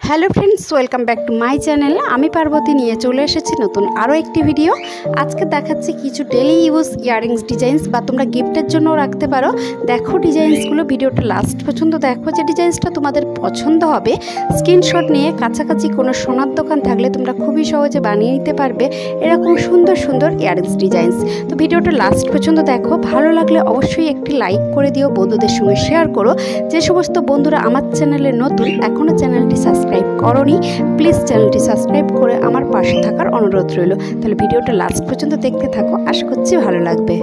Hello friends, welcome back to my channel. আমি পার্বতী নিয়ে চলে এসেছি নতুন আরও একটি ভিডিও। আজকে দেখাচ্ছি কিছু ডেলি ইউজ ইয়াররিংস ডিজাইনস, বা তোমরা গিফটের জন্য রাখতে পারো। দেখো ডিজাইনসগুলো, ভিডিওটা লাস্ট পর্যন্ত দেখো। যে ডিজাইনসটা তোমাদের পছন্দ হবে স্ক্রিনশট নিয়ে কাছাকাছি কোনো সোনার দোকান থাকলে তোমরা খুবই সহজে বানিয়ে নিতে পারবে এরকম সুন্দর সুন্দর ইয়াররিংস ডিজাইনস। তো ভিডিওটা লাস্ট পর্যন্ত দেখো। ভালো লাগলে অবশ্যই একটি লাইক করে দিও, বন্ধুদের সঙ্গে শেয়ার করো। যে সমস্ত বন্ধুরা আমার চ্যানেলে নতুন, এখনও চ্যানেলটি সাবস্ক্রাইব করোনি, প্লিজ চ্যানেলটি সাবস্ক্রাইব করে আমার পাশে থাকার অনুরোধ রইল। তাহলে ভিডিওটা লাস্ট পর্যন্ত দেখতে থাকো, আশা করছি ভালো লাগবে।